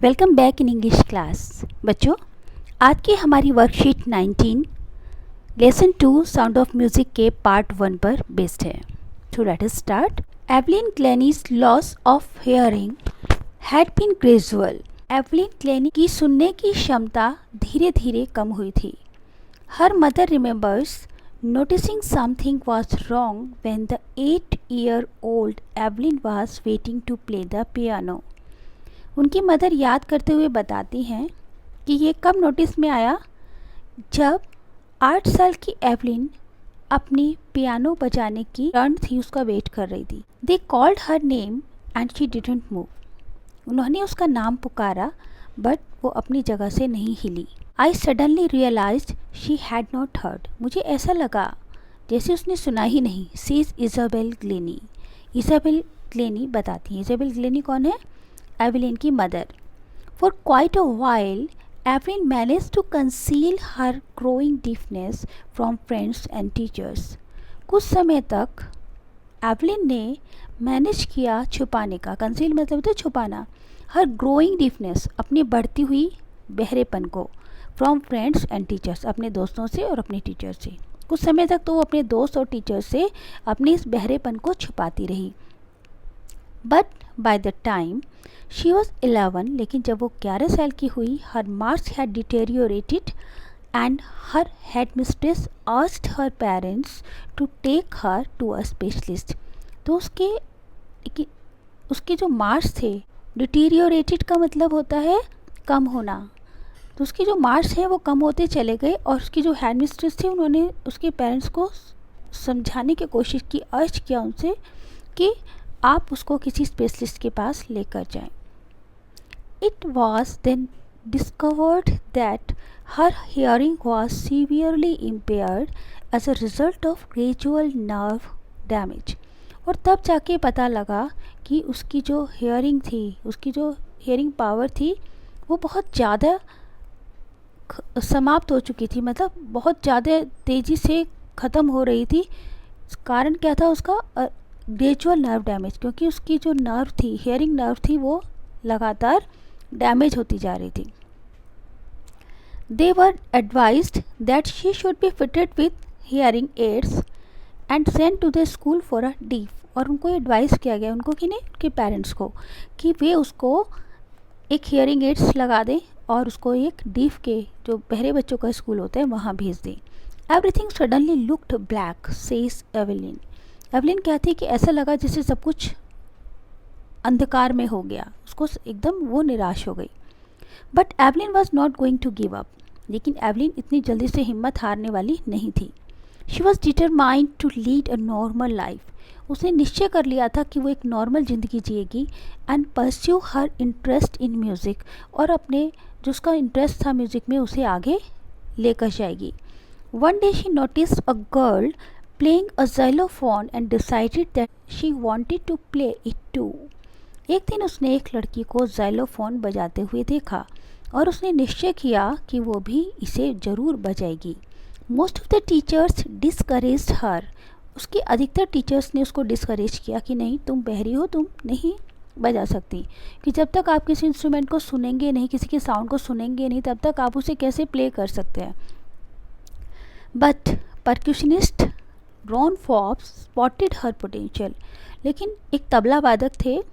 Welcome back in English class. बच्चों, आज की हमारी worksheet 19 lesson 2 sound of music के पार्ट 1 पर बेस्ड है। तो let us start. Evelyn Glennie's loss of hearing had been gradual. एवलिन क्लेनी की सुनने की क्षमता धीरे धीरे कम हुई थी। Her mother remembers noticing something was wrong when the 8-year-old Evelyn was waiting to play the piano. उनकी मदर याद करते हुए बताती हैं कि ये कब नोटिस में आया, जब 8 साल की एवलिन अपनी पियानो बजाने की टर्न थी, उसका वेट कर रही थी। They called her name and she didn't move. उन्होंने उसका नाम पुकारा बट वो अपनी जगह से नहीं हिली। I suddenly realised she had not heard. मुझे ऐसा लगा जैसे उसने सुना ही नहीं। Says Isabel Glennie. Isabel Glennie बताती हैं। इज़ाबेल ग्लेनी कौन है? एवलिन की mother. For quite a while Evelyn manage to conceal her growing deafness from friends and teachers. कुछ समय तक एवलिन ने मैनेज किया छुपाने का। कंसील मतलब होता है छुपाना। हर ग्रोइंग डीफनेस, अपनी बढ़ती हुई बहरेपन को, फ्रॉम फ्रेंड्स एंड टीचर्स, अपने दोस्तों से और अपने टीचर से। कुछ समय तक तो वो अपने दोस्त और टीचर से अपने इस बहरेपन को छुपाती रही। But by the time she was 11, लेकिन जब वो 11 साल की हुई, her marks had deteriorated and her head mistress asked her parents to take her to a specialist. तो उसके जो मार्क्स थे, डिटेरियोरेटेड का मतलब होता है कम होना, तो उसके जो मार्क्स हैं वो कम होते चले गए। और उसकी जो हेड मिस्ट्रेस थी, उन्होंने उसके पेरेंट्स को समझाने की कोशिश की, अर्ज किया उनसे कि आप उसको किसी स्पेशलिस्ट के पास लेकर जाएं। It was then discovered that her hearing was severely impaired as a result of gradual nerve damage. और तब जाके पता लगा कि उसकी जो हियरिंग थी, उसकी जो हियरिंग पावर थी, वो बहुत ज़्यादा समाप्त हो चुकी थी, मतलब बहुत ज़्यादा तेज़ी से ख़त्म हो रही थी। कारण क्या था उसका? ग्रेजुअल नर्व डैमेज, क्योंकि उसकी जो नर्व थी, हियरिंग नर्व थी, वो लगातार डैमेज होती जा रही थी। They were advised that she should be fitted with hearing aids and send to the school for a deaf. और उनको एडवाइस किया गया, उनको कि नहीं, उनके पेरेंट्स को, कि वे उसको एक हियरिंग एड्स लगा दें और उसको एक डीफ के, जो बहरे बच्चों का स्कूल होता है, वहाँ भेज दें। Everything suddenly looked black, says Evelyn. Evelyn कहती है कि ऐसा लगा जैसे सब कुछ अंधकार में हो गया, उसको एकदम वो निराश हो गई। But Evelyn was not going to give up. लेकिन एवलिन इतनी जल्दी से हिम्मत हारने वाली नहीं थी। She was determined to lead a normal life. उसने निश्चय कर लिया था कि वो एक नॉर्मल ज़िंदगी जिएगी। And pursue her interest in music. और अपने जो उसका इंटरेस्ट था म्यूज़िक में, उसे आगे लेकर जाएगी। One day she notice a girl playing a xylophone and decided that she wanted to play it too. एक दिन उसने एक लड़की को xylophone बजाते हुए देखा और उसने निश्चय किया कि वो भी इसे ज़रूर बजाएगी। Most of the teachers discouraged her. उसके अधिकतर टीचर्स ने उसको डिस्करेज किया कि नहीं, तुम बहरी हो, तुम नहीं बजा सकती, कि जब तक आप किसी इंस्ट्रूमेंट को सुनेंगे नहीं, किसी के साउंड को सुनेंगे नहीं, तब तक आप उसे कैसे प्ले कर सकते हैं। But percussionist Ron Forbes spotted her potential. लेकिन एक तबला वादक थे,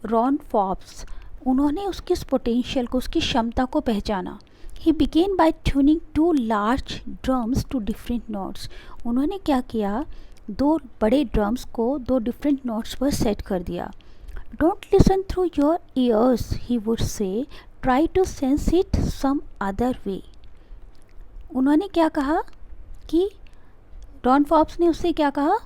रॉन फॉब्स, उन्होंने उसकी इस पोटेंशियल को, उसकी क्षमता को पहचाना। He began by tuning 2 large drums to different notes. उन्होंने क्या किया? 2 बड़े ड्रम्स को 2 डिफरेंट नोट्स पर सेट कर दिया। Don't listen through your ears, he would say, try to sense it some other way. उन्होंने क्या कहा कि रॉन फॉब्स ने उससे क्या कहा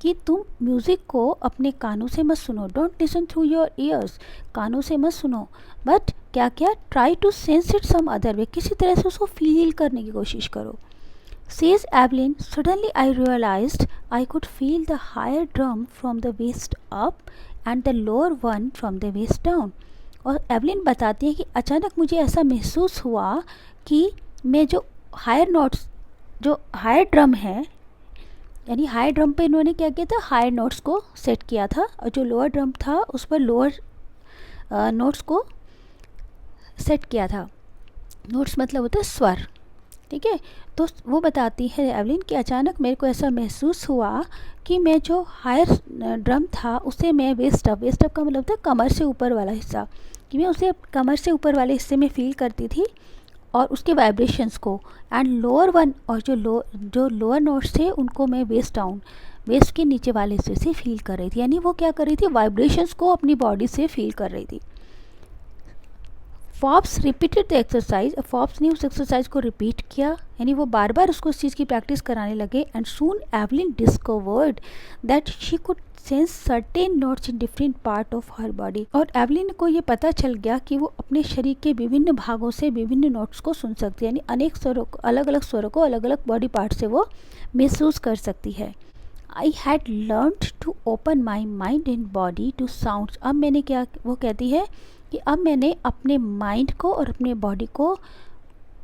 कि तुम म्यूज़िक को अपने कानों से मत सुनो। Don't listen through your ears, कानों से मत सुनो, बट क्या क्या, try to sense it some other way, किसी तरह से उसको फील करने की कोशिश करो। Says Evelyn, suddenly I realised I could feel the higher drum from the waist up and the lower one from the waist down. और Evelyn बताती है कि अचानक मुझे ऐसा महसूस हुआ कि मैं जो हायर नोट्स, जो हायर ड्रम है, यानी हायर ड्रम पे इन्होंने क्या किया था, हायर नोट्स को सेट किया था, और जो लोअर ड्रम था उस पर लोअर नोट्स को सेट किया था। नोट्स मतलब होता है स्वर, ठीक है। तो वो बताती है एवलिन कि अचानक मेरे को ऐसा महसूस हुआ कि मैं जो हायर ड्रम था उसे मैं वेस्ट अप का मतलब था कमर से ऊपर वाला हिस्सा, कि मैं उसे कमर से ऊपर वाले हिस्से में फील करती थी और उसके वाइब्रेशंस को। एंड लोअर वन, और जो लोअर नोट्स थे उनको मैं वेस्ट के नीचे वाले हिस्से से फील कर रही थी। यानी वो क्या कर रही थी, वाइब्रेशंस को अपनी बॉडी से फील कर रही थी। Forbes repeated the exercise, Forbes ने उस एक्सरसाइज को रिपीट किया, यानी वो बार बार उसको उस चीज़ की प्रैक्टिस कराने लगे। And soon Evelyn discovered that she could sense certain notes in different part of her body. और एवलिन को ये पता चल गया कि वो अपने शरीर के विभिन्न भागों से विभिन्न नोट्स को सुन सकती है, यानी अनेक स्वरों को, अलग अलग स्वरों को अलग अलग बॉडी पार्ट से वो महसूस कर सकती है। I had learned to open my mind and body to sounds. अब मैंने क्या, वो कहती है कि अब मैंने अपने माइंड को और अपने बॉडी को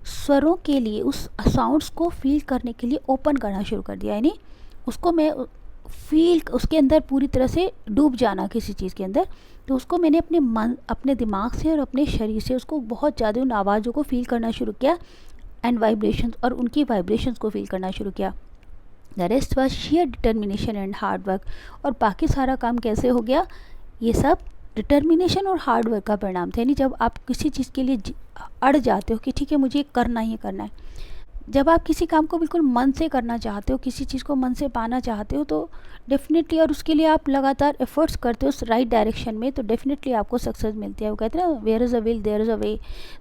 स्वरों के लिए, उस साउंड्स को फील करने के लिए ओपन करना शुरू कर दिया। यानी उसको मैं फील, उसके अंदर पूरी तरह से डूब जाना किसी चीज़ के अंदर। तो उसको मैंने अपने मन, अपने दिमाग से और अपने शरीर से उसको बहुत ज़्यादा उन आवाज़ों को फील करना शुरू किया एंड वाइब्रेशंस, और उनकी वाइब्रेशंस को फील करना शुरू किया। The rest was share determination and hard work. और बाकी सारा काम कैसे हो गया, ये सब डिटर्मिनेशन और हार्ड वर्क का परिणाम था। यानी जब आप किसी चीज़ के लिए अड़ जाते हो कि ठीक है मुझे करना ही करना है, जब आप किसी काम को बिल्कुल मन से करना चाहते हो, किसी चीज़ को मन से पाना चाहते हो, तो डेफिनेटली, और उसके लिए आप लगातार एफर्ट्स करते हो उस राइट डायरेक्शन में, तो डेफिनेटली आपको सक्सेस मिलती है। वो कहते हैं ना, where is a will there is a way.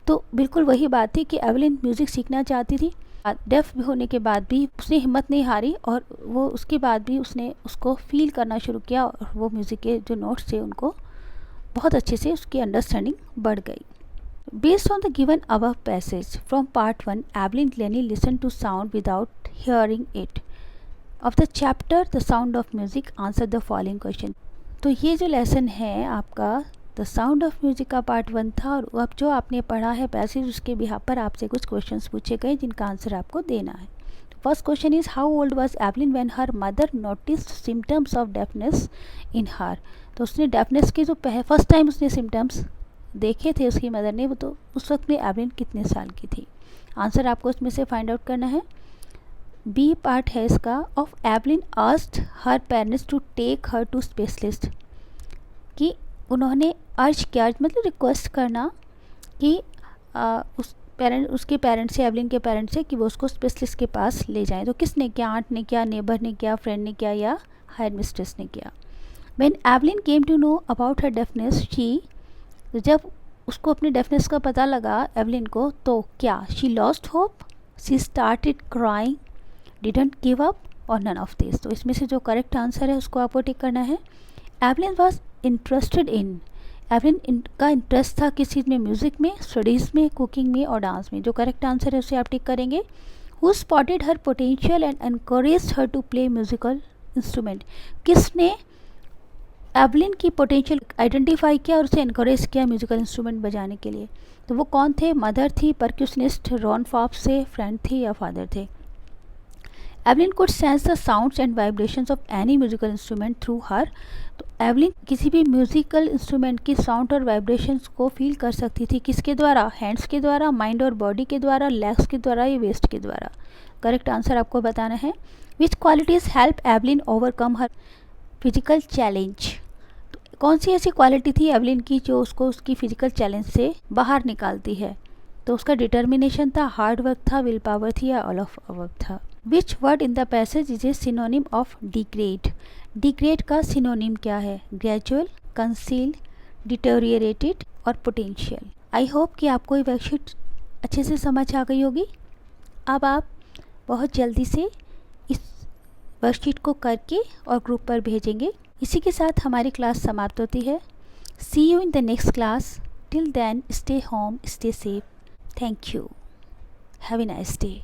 तो बिल्कुल वही बात थी कि एवलिन म्यूज़िक सीखना चाहती थी। डेफ होने के बाद भी उसने हिम्मत नहीं हारी, और वो उसके बाद भी उसने उसको फील करना शुरू किया, और वो म्यूज़िक के जो नोट्स थे उनको बहुत अच्छे से उसकी अंडरस्टैंडिंग बढ़ गई। Based on the given above passage from part 1, Evelyn Glennie listened to sound without hearing it. Of the chapter The Sound of Music, answer the following question. तो ये जो लेसन है आपका द साउंड ऑफ म्यूजिक का part 1 था, और अब जो आपने पढ़ा है पैसेज उसके बिहाफ पर आपसे कुछ क्वेश्चंस पूछे गए जिनका आंसर आपको देना है। First question is how old was Evelyn when her mother noticed symptoms of deafness in her. तो उसने डेफनेस के जो फर्स्ट टाइम उसने सिम्टम्स देखे थे उसकी मदर ने, वो तो उस वक्त में एवलिन कितने साल की थी। आंसर आपको इसमें से फाइंड आउट करना है। बी पार्ट है इसका, of Evelyn asked her parents to take her to specialist, कि उन्होंने अर्ज किया, मतलब रिक्वेस्ट करना कि उसके पेरेंट्स से, एवलिन के पेरेंट्स से, कि वो उसको स्पेशलिस्ट के पास ले जाएं। तो किसने किया, आंट ने किया, नेबर ने किया, फ्रेंड ने किया, या हायर मिस्ट्रेस ने किया। When Evelyn came to know about her deafness she, तो जब उसको अपने डेफनेस का पता लगा एवलिन को, तो क्या, she lost hope, she started crying, didn't give up, और नन ऑफ दिस। तो इसमें से जो करेक्ट आंसर है उसको आपको टिक करना है। Evelyn was interested in, Evelyn का इंटरेस्ट था किस चीज़ में, म्यूज़िक में, स्टडीज़ में, कुकिंग में और डांस में। जो करेक्ट आंसर है उसे आप टिक करेंगे। Who spotted her potential and encouraged her to play musical instrument, किसने एवलिन की पोटेंशियल आइडेंटिफाई किया और उसे इनकरेज किया म्यूजिकल इंस्ट्रूमेंट बजाने के लिए। तो वो कौन थे, मदर थी, परक्यूशनिस्ट रॉन फॉब्स से, फ्रेंड थी, या फादर थे। Evelyn could sense the sounds and vibrations of any musical instrument through her. तो एवलिन किसी भी म्यूजिकल इंस्ट्रूमेंट की साउंड और वाइब्रेशंस को फील कर सकती थी, किसके द्वारा, हैंड्स के द्वारा, माइंड और बॉडी के द्वारा, लेग्स के द्वारा, या वेस्ट के द्वारा। करेक्ट आंसर आपको बताना है। विच क्वालिटीज़ हेल्प एवलिन ओवरकम हर फिजिकल चैलेंज। कौन सी ऐसी क्वालिटी थी एवलिन की जो उसको उसकी फिजिकल चैलेंज से बाहर निकालती है। तो उसका डिटर्मिनेशन था, हार्ड वर्क था, विल पावर थी, या ऑल ऑफ अबव था। Which word in the passage is a synonym of degrade. Degrade का सिनोनिम क्या है, ग्रेजुअल, कंसील, डिटोरिएटेड और पोटेंशियल। आई होप कि आपको ये वर्कशीट अच्छे से समझ आ गई होगी। अब आप बहुत जल्दी से इस वर्कशीट को करके और ग्रुप पर भेजेंगे। इसी के साथ हमारी क्लास समाप्त होती है। See you in the next class. Till then stay home, stay safe. Thank you. Have a nice day.